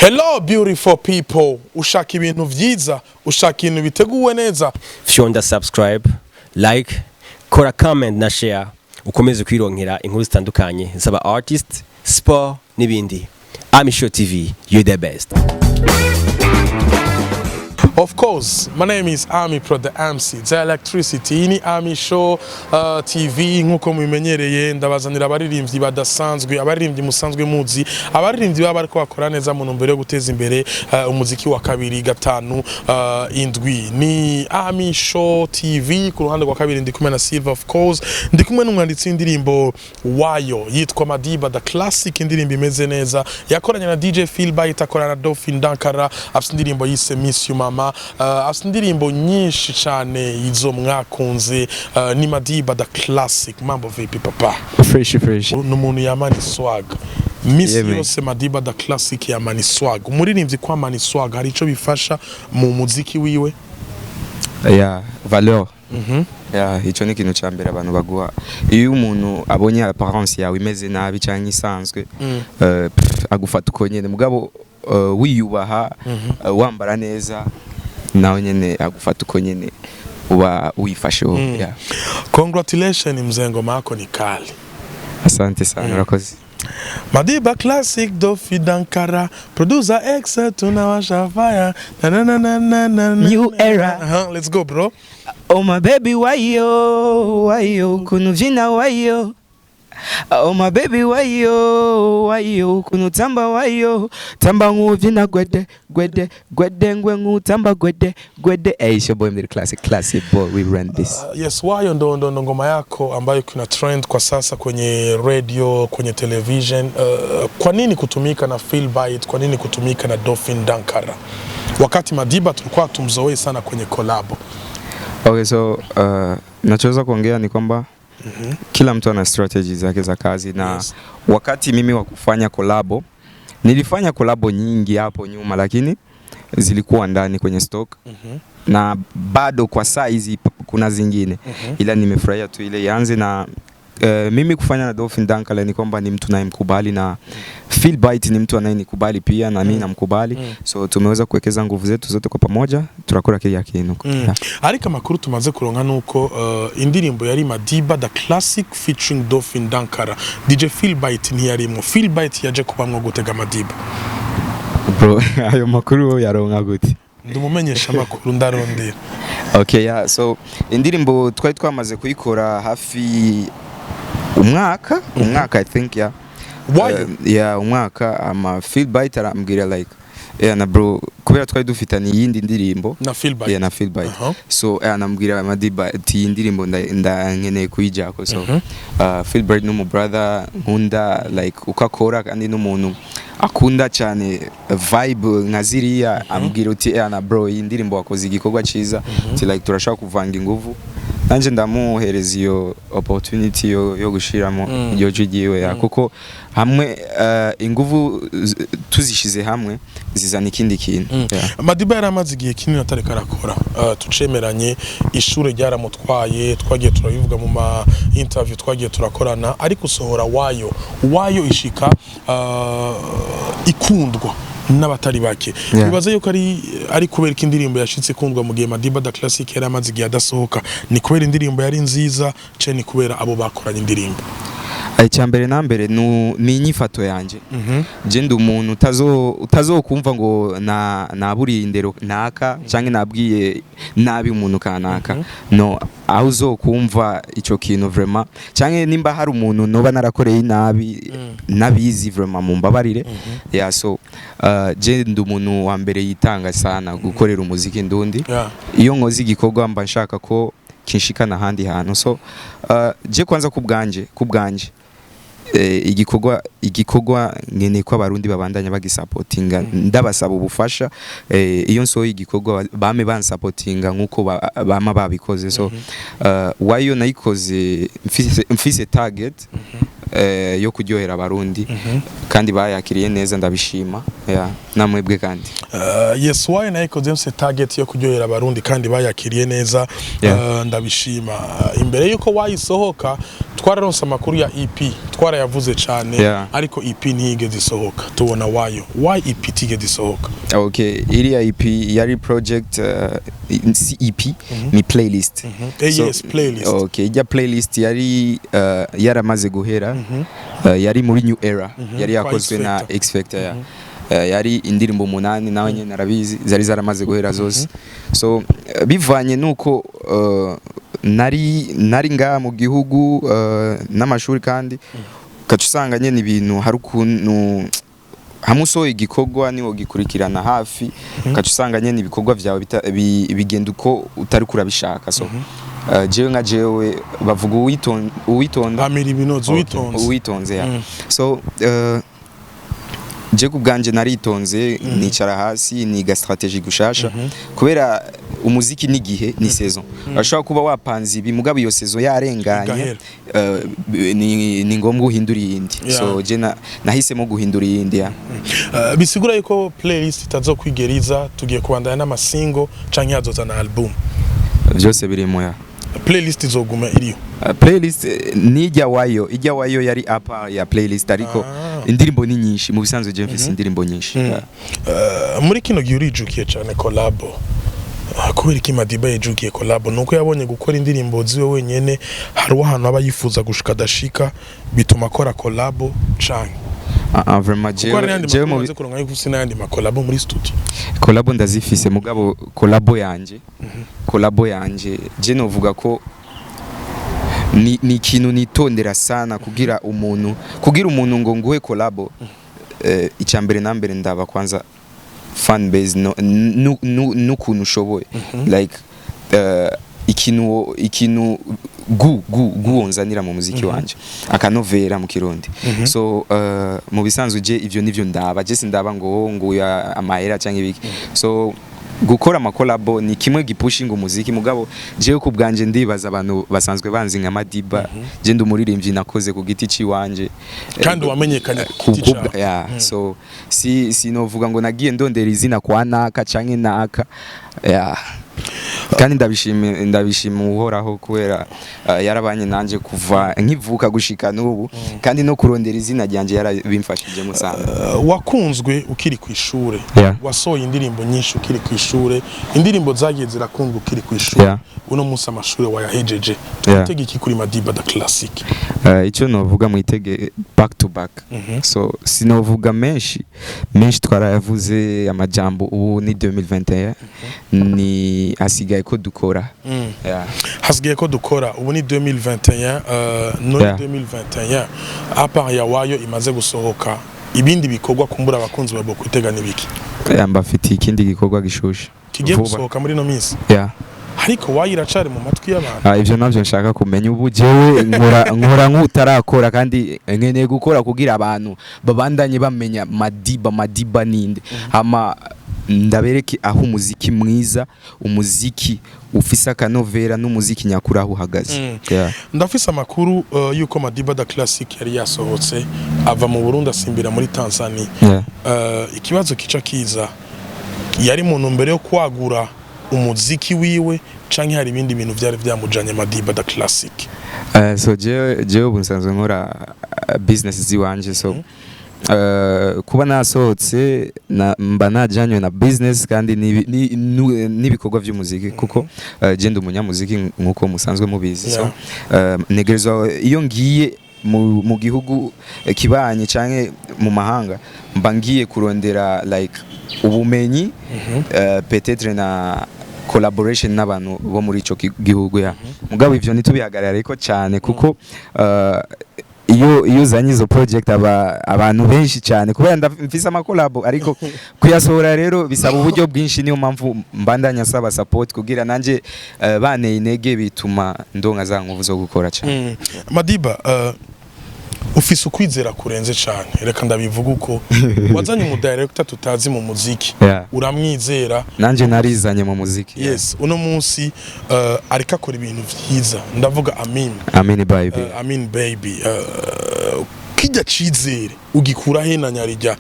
Hello beautiful people, ushaka ibintu vyiza, ushaka ibintu biteguwe neza. Fyonda subscribe, like, kora comment na share, ukomeze kwironkera inkuru zitandukanye z'aba artist, sport n'ibindi. Ami Show TV, you're the best. Of course, my name is Ami Pro the MC, the electricity. Ini Ami Show TV nkuko mubimenyereye ndabazanira abaririmbyi badasanzwe, abaririmbyi musanzwe muzi, abaririmbyi baba bariko bakora neza mu ntumbero yo guteza imbere umuziki wa kabiri gatanu indwi. Ni Ami Show TV ku ruhande rwa kabiri ndi kumwe na Silver of course, ndi kumwe n'umwanditsi w'indirimbo Wayo yitwa Madiba the classic, indirimbo imeze neza yakoranye na DJ Philbyte, akorana na Dolphin Dankara, afite indirimbo yise Miss You Mama. Afite indirimbo nyinshi cyane izo mwakunze. Ni Madiba the classic. Mambo vipi papa? Fresh. N'umuntu yamani swag. Miss yose Madiba the classic yamani swag. Umuririmbyi kwa mani swag hari ico bifasha mu muziki wiwe? Valeur. Ico ni ikintu cyambere abantu baguha. Iyo umuntu abonye apparence yawe imeze nabi cyangwa isanzwe agufata uko nyene mugabo wiyubaha wambara neza nawe nyene agufata uko nyene uba uyifasheho. Congratulations mzengo mako ni kali. Asante sana urakoze. Madiba classic Dolphin Dankara producer X tunawasha fire na New era. Let's go bro. Oh my baby wayo kunuvina wayo. Oh my baby wayo kunutamba wayo tamba nguvina gwede ngwe ngutamba gwede. Hey, it's your boy the classic boy, we run this. Yes, wayo ndo ngoma yako ambayo kuna trend kwa sasa kwenye radio, kwenye television. Kwa nini kutumika na Philbyte, kwa nini kutumika na Dolphin Dankara wakati Madiba tulikuwa tumzoe sana kwenye collabo? Okay, so nachoweza kuongea ni kwamba kila mtu ana strategies zake za kazi na wakati mimi wa kufanya collabo nilifanya collabo nyingi hapo nyuma lakini zilikuwa ndani kwenye stock na bado kwa size kuna zingine ila nimefurahia tu ile ianze na mimi kufanya na Dolphin Dankara ni kwamba ni mtu nayemkubali na Philbyte ni mtu anayenikubali pia na mimi namkubali, so tumeweza kuwekeza nguvu zetu zote kwa pamoja turakora kile yakino. Ariko makuru tumaze kuronka nuko indirimbo yari Madiba the classic featuring Dolphin Dankara, DJ Philbyte ntiyarimo. Philbyte yaje kubamwo gutega Madiba. Bro, ayo makuru yaronka gute? Ndumumenyesha makuru ndarondera. Okay, so indirimbo twari twamaze kuyikora hafi umwaka I think umwaka ama Philbyte arambwira like na bro kubera twari dufitanye yindi ndirimbo na Philbyte na Philbyte so anambwira Madiba ati indirimbo nkeneye kuyijako so Philbyte no brother nkunda like ukakora kandi n'umuntu akunda cyane vibe nkaziriya ambwira uti na bro iyi ndirimbo wakoze igikorwa ciza ati like turashaka kuvanga inguvu nanje ndamuhereza iyo opportunity yo gushiramo iyo jigiwe kuko hamwe inguvu tuzishize hamwe zizana ikindi kintu. Madiba yaramaze igihe kinini atareka arakora, tucemeranye ishure ryaramutwaye twagiye turabivuga mu ma interview twagiye turakorana, ariko usohora wayo ishika ikundwa n'abatari bake. Bibaza yuko ari kubera indirimbo yashitse kundwa mu gihe Madiba the classic yari amaze igihe adasohoka, ni kubera indirimbo yari nziza ce ni kubera abo bakoranye indirimbo? Icyambere nambere ni inyifato yanje. Je ndi umuntu utazokumva ngo naburi indero naka canke nabwiye nabi umuntu kanaka, no aho uzokumva ico kintu vraiment canke nimba hari umuntu noba narakoreye nabi nabizi vraiment mumbabarire. So je ndi umuntu wa mbere yitanga sana gukorera umuziki ndundi. Iyo nkoze igikorwa mba nshaka ko kinshikana handi hantu, so je kwanza kubwanje igikorwa ngene ko abarundi babandanya bagisupportinga ndabasaba ubufasha iyo nsoye igikorwa bame bansupportinga nkuko bama babikoze, so wayo nayikoze mfise target yo kuryohera abarundi kandi bayakiriye neza ndabishima namwebwe kandi yes wayo nayikoze mfise target yo kuryohera abarundi kandi bayakiriye neza ndabishima. Imbere yuko wayisohoka twararonse amakuru ya EP twarayavuze cyane Yeah. ariko EP ntigeze isohoka tubona wayo why EP tigeze isohoka Okay, iriya EP yari project si EP ni playlist. yes playlist Okay, ijya playlist yari yaramaze guhera yari muri new era yari yakozwe na X Factor ya yari indirimbo 8 nawe nyene narabizi zari zaramaze guhera zose so bivanye nuko nari nga mu gihugu n'amashuri kandi kacusanga nyene ibintu hari ukuntu hamusoye igikorwa niwo gikurikirana hafi kacusanga nyene ibikorwa vyawe bigenda uko utari kurabishaka so jewe nka jewe bavuga uwitonda amira ibinoze uwitonze ya so je kubganje naritonze nicara hasi niga strategie gushasha kubera umuziki n'igihe ni saison ashobora kuba wapanze ibi mugabo iyo saison yarenganye ni ngombwa uhindura iyindi so je nahisemo guhindura iyindi ya bisigura yuko playlist itazokwigeriza tugiye kubandanya n'amasingo canke yazoza na album byose birimo ya playlist izoguma iriyo playlist ijya wayo yari apa ya playlist ariko indirimbo ni nyinshi mu bisanzwe je mfise indirimbo nyinshi muri kino gihe urijukiye cyane collabo kubera iki Madiba yajukiye collabo nuko yabonye gukora indirimbo ziwe wenyene hari ahantu aba yifuza gushika dashika bituma akora collabo canke vraiment je mu kuronka y'ufuse n'andi ma collabo muri studio collabo ndazifise mugabo collabo yanje je novuga ko ni ikintu nitondera sana kugira umuntu ngo nguhe collabo icyambere nambere ndaba kwanza fan base n'ukuntu ushoboye like ikintu guonzanira mu muziki wanje akanovera mu kirundi so mu bisanzwe je ivyo nivyo ndaba je sindaba ngo ya amahera cyangwa ibiki so gukora amakolabo ni kimwe gipushinga umuziki mugabo jewe kubganje ndibaza abantu basanzwe banzi nka Madiba je ndumuririmbyi nakoze ku giti ciwanje kandi wamenyekanye ku giti cyawe yeah so si novuga ngo nagiye ndondera izina kwa naka canke naka yeah kandi ndabishima uhoraho kubera yarabanye nanje kuva nkivuka gushika n'ubu kandi no kurondera izina ryanje yarabimfashije musanga wakunzwe ukiri ku ishure wasoye indirimbo nyinshi ukiri ku ishure indirimbo zagiye zirakundwa ukiri ku ishure uno munsi amashure wayahejeje utege iki kuri Madiba da Classic icyo novuga mu itege back to back so sinovuga menshi twarayavuze amajambo ubu ni 2021 ni asigaye ko dukora hasigaye ko dukora ubu ni 2021 no 2021 apa ya wayo imaze gusohoka ibindi bikorwa kumbura abakunzi babo kwitega nibiki mbafitiye ikindi gikorwa gishushe kigiye gusohoka muri no minsi ariko wayiracare mu matwi y'abantu ivyo navyo nshaka kumenya ubu jewe nkora nk'utarakora kandi nkeneye gukora kugira abantu babandanye bamenya Madiba ninde ama ndabereke aho umuziki mwiza umuziki ufise akanovera n'umuziki nyakuri aho uhagaze ndafise amakuru yuko Madiba da Classic yari yasohotse ava mu Burundi asimbira muri Tanzania ikibazo kica kiza yari mu ntumbero yo kwagura umuziki wiwe canke hari ibindi bintu byari byamujanye Madiba da Classic so jewe bunsanzwe nkora business ziwanje so kuba nasohotse mba najanywe na business kandi n'ibikorwa by'umuziki kuko je ndi umunyamuziki nkuko musanzwe mubizi so negerezwa iyo ngiye mu gihugu kibanye canke mu mahanga mba ngiye kurondera like ubumenyi peut-être na collaboration n'abantu bo muri ico gihugu ya mugabo ivyo nitubihagarara ariko cyane kuko iyo zanye izo project abantu benshi cyane kubera mfise amakolabo ariko kuyasohora rero bisaba uburyo bwinshi niyo mpamvu mbandanya saba support kugira nanje bane intege bituma ndonka za nkuvu zo gukora cyane Madiba ufise ukwizera kurenze cyane reka ndabivuga uko wazanye mu director tutazi mu muziki uramwizera nanje narizanye mu muziki yes uno munsi ariko akora ibintu vyiza ndavuga Amin baby kijya cizere ugikura he na nyarijya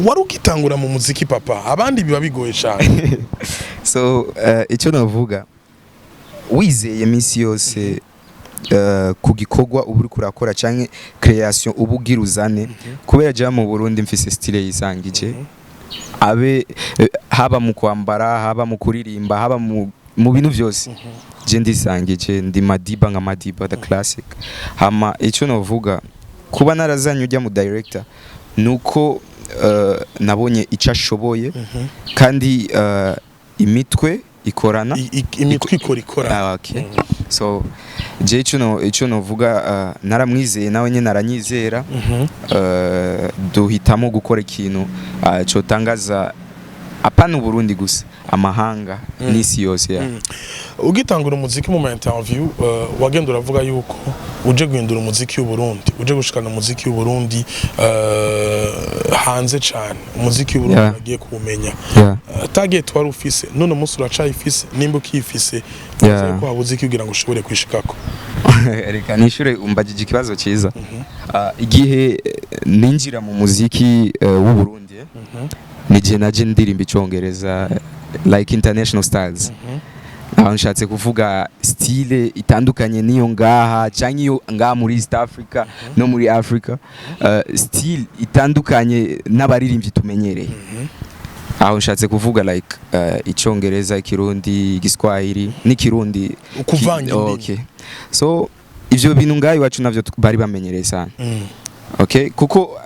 wari ukitangura mu muziki papa abandi biba bigoye cyane so icyo navuga wizeye misi yose ku gikorwa ubu uri kurakora canke création ubu giruzane kubera je mu Burundi mfise style yisangije abe haba mu kwambara haba mu kuririmba haba mu bintu byose je ndisangije ndi Madiba nka Madiba the classic hama ico novuga kuba narazanye ujya mu director nuko nabonye ico ashoboye kandi imitwe ikorana imitwe ikora okay so je ico novuga naramwizeye nawe nyene naranyizera duhitamo gukora ikintu cyo tangaza apana Burundi gusa amahanga n'isi yose ya ugitangura umuziki mu interview wagenda uravuga yuko uje guhindura umuziki w'u Burundi uje gushikana umuziki w'u Burundi hanze cyane umuziki w'u Burundi agiye kuwumenya target wari ufise none umunsi uracayifise nimba ukifise ko habuziki kugira ngo ushobore kwishikako reka nishure umbagije ikibazo cyiza igihe ninjira mu muziki w'u Burundi nije naje ndirimba icongereza like international styles aho nshatse kuvuga style itandukanye niyo ngaha canke iyo ngaha muri East Africa no muri Africa style itandukanye n'abaririmbyi tumenyereye aho nshatse kuvuga like icongereza ikirundi igiswahili n'ikirundi ukuvanga okay so ivyo bintu ngaho iwacu navyo bari bamenyereye sana okay kuko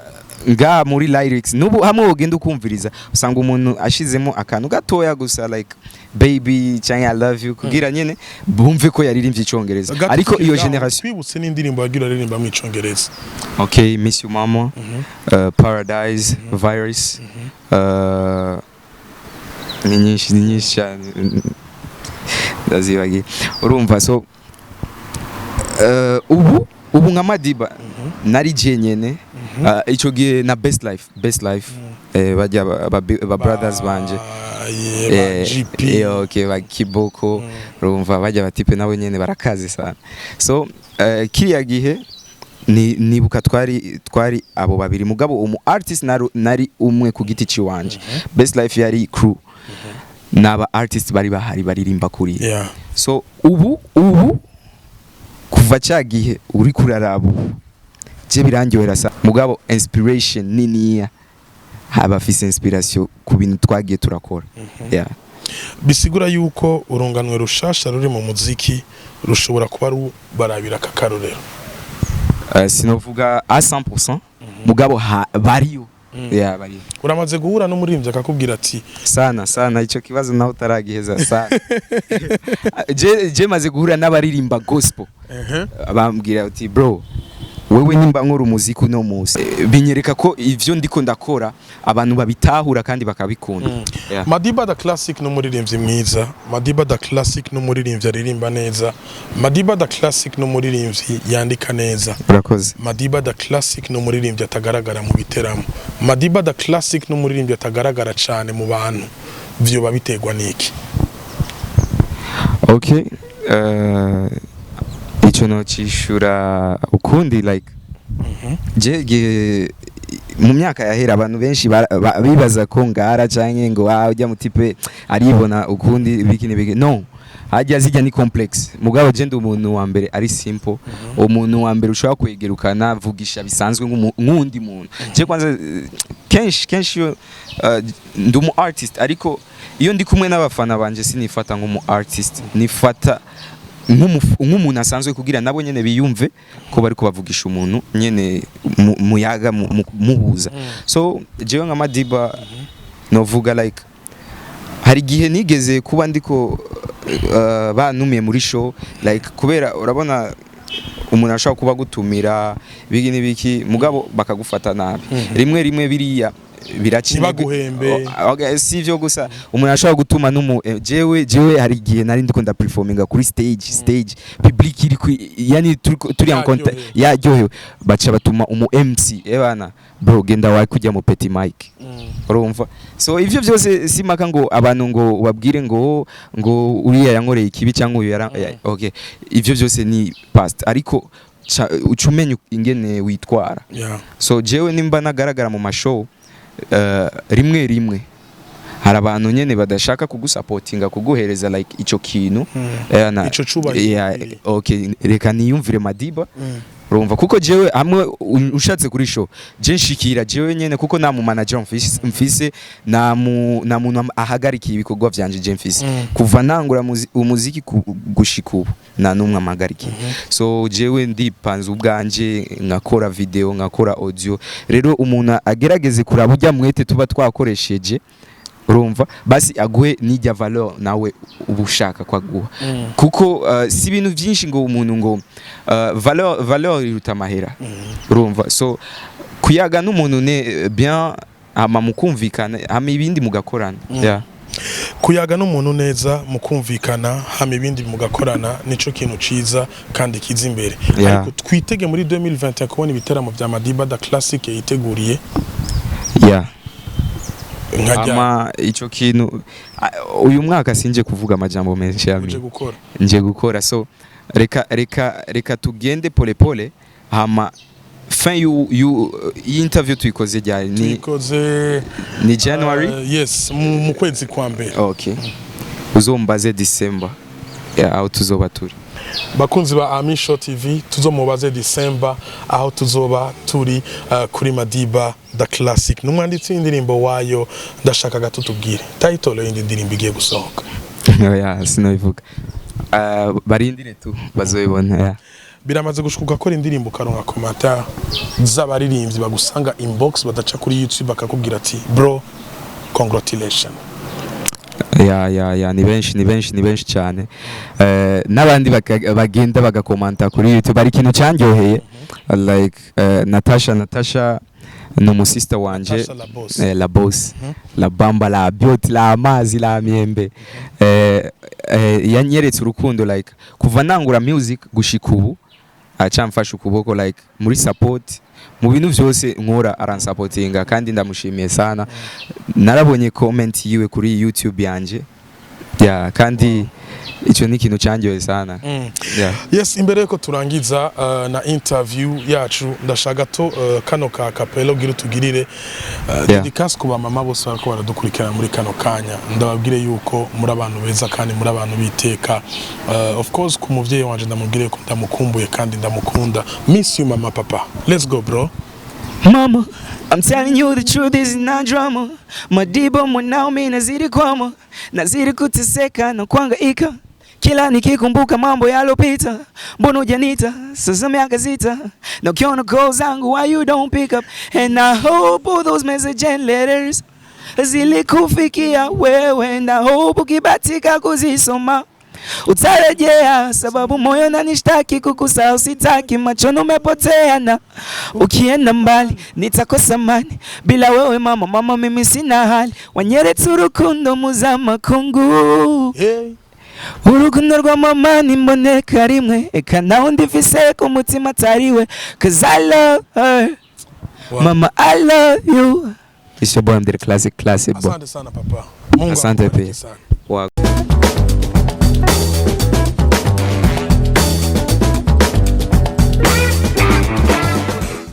nga muri lyrics nubu hamwe ugenda ukumviriza usanga umuntu ashizemo akantu gatoya gusa like baby cyangwa I love you kugira nyene bumve ko yaririmbye icongereza ariko iyo generation twibutse n'indirimbo yagira aririmba mu icongereza okay Miss You Mama Paradise Virus ni nyinshi cyane ndazibagi urumva so ubu nka Madiba nari jenyene ico gihe na best life bajya ba brothers banje okay ba Kiboko urumva bajya batipe nabo nyene barakaze sana so kiriya gihe nibuka twari abo babiri mugabo umu artist nari umwe ku giti ciwanje best life yari crew naba artist bari bahari baririmba kuri so ubu kuva cyagihe uri kuraraba je birangiwera sa mugabo inspiration niniya haba fise inspiration ku bintu twagiye turakora bisigura yuko urunganwe rushasha ruri mu muziki rushobora kuba barabira kakarorero sinovuga a 100% mugabo bariyo bariyo uramaze guhura no murimbye akakubwira ati sana ico kibazo naho taragiheza sana je maze guhura n'abaririmba gospel bambwira ati bro wewe nimba nkora umuziki uno munsi binyereka ko ivyo ndiko ndakora abantu babitahura kandi bakabikunda Madiba the classic no muririmbyi mwiza Madiba the classic no muririmbyi aririmba neza Madiba the classic no muririmbyi yandika neza urakoze Madiba the classic no muririmbyi atagaragara mu biteramo Madiba the classic no muririmbyi atagaragara cyane mu bantu vyo babitegwa niki okay ico no cishura ukundi like je mu myaka yahera abantu benshi bibaza ko ngara canke ngo ujya mutipe aribona ukundi biki no hajya zijya ni complex mugabo je ndi umuntu wa mbere ari simple umuntu wa mbere ushobora kwegerukana vugisha bisanzwe nk'undi muntu je kwanza kenshi ndi umu artist ariko iyo ndi kumwe n'abafana banje sinifata nk'umu artist nifata nk'umuntu asanzwe kugira nabo nyene biyumve ko bari kubavugisha umuntu nyene muyaga muhuza so jewe nka Madiba novuga like hari gihe nigeze kuba ndiko banumiye muri show like kubera urabona umuntu ashaka kuba gutumira bigi nibiki mugabo bakagufata nabi rimwe biriya biraguhembe sivyo gusa umuntu ashaka gutuma jewe hari gihe nari ndiko nda performinga kuri stage public iri yani turi en contact yaryohewe baca batuma umu MC ebana bro genda wayi kujya mu petit mic urumva so ivyo byose simaka ngo abantu ngo babwire ngo uriya yankoreye ikibi cyangwa uyu okay ivyo byose ni past ariko ucumenye ingene witwara so jewe nimba nagaragara mu mashow rimwe hari abantu nyene badashaka kugusapotinga kuguhereza like ico kintu ico cuba okay reka niyumvire Madiba urumva kuko jewe hamwe ushatse kuri show je nshikira jewe nyene kuko na mu manager mfise na muntu ahagarikiye ibikorwa vyanje je mfise kuva nangura umuziki gushika ubu na numwe amagarikiye so jewe ndipanze ubwanje ngakora video ngakora audio rero umuntu agerageze kuraba ujya mwete tuba twakoresheje urumva basi aguhe nijya valeur nawe ubushaka kwaguha kuko si ibintu byinshi ngo umuntu ngo valeur iruta mahera urumva so kuyaga n'umuntu ne bien ama mukumvikana hama ibindi mugakorana kuyaga n'umuntu neza mukumvikana hama ibindi mugakorana nico kintu ciza kandi kiza imbere ariko twitege muri 2021 kubona ibiteramo vya Madiba da Classic yiteguriye ama ico kintu uyu mwaka sinje kuvuga amajambo menshi yami nje gukora so reka tugende pole pole hama fin interview tuyikoze ryari ni January yes mu kwezi kwa mbere okay uzombaze December aho tuzoba turi bakunzi ba Ami Show TV tuzomubaze December aho tuzoba turi kuri Madiba da Classic n'umwanditsi w'indirimbo wayo ndashaka gatutubwire title y'indi ndirimbo igiye gusohoka sinabivuga barindire tu bazoyibona biramaze gushuka ko indirimbo karonka commentaire z'abaririmbyi bagusanga inbox badaca kuri YouTube bakakubwira ati bro congratulations ni benshi cyane n'abandi bagenda bagakomanta kuri YouTube ari ikintu cyanjyoheye like Natasha no musista wanje la boss la bamba la beauty la amazi la miembe yanyeretse urukundo like kuva nangura music gushika ubu acamfasha ukuboko like muri support mu bintu byose nkora aransapotinga kandi ndamushimiye sana narabonye comment yiwe kuri YouTube yanje kandi ico ni kintu cyanjyoye sana yes imbere yuko turangiza na interview yacu ndashaka to kano ka kapelo gira tugirire dedicace ku bamama bose barako baradukurikirana muri kano kanya ndababwire yuko muri abantu beza kandi muri abantu biteka of course ku muvyeyi wanje ndamubwire ko ndamukumbuye kandi ndamukunda miss you mama papa let's go bro mama I'm telling you the truth is not drama Madiba mwanao mimi nazidi kwama nazidi kuteseka na kuhangaika kila nikikumbuka mambo yalopita mbona hujanita sasa miaka sita na ukiona call zangu why you don't pick up and I hope all those messages and letters zilikufikia wewe and I hope ukibatika kuzisoma utarejea sababu moyo nanishtaki kukusahau sitaki machoni umepotea na ukienda mbali nitakosa amani bila wewe mama mimi sina hali wanyeretse urukundo muzama kungu urukundo rwa mama nimboneka rimwe eka naho ndifise ku mutima atariwe cause I love her mama I love you It's your boy, I'm the classic boy. Asante sana papa. Asante pia.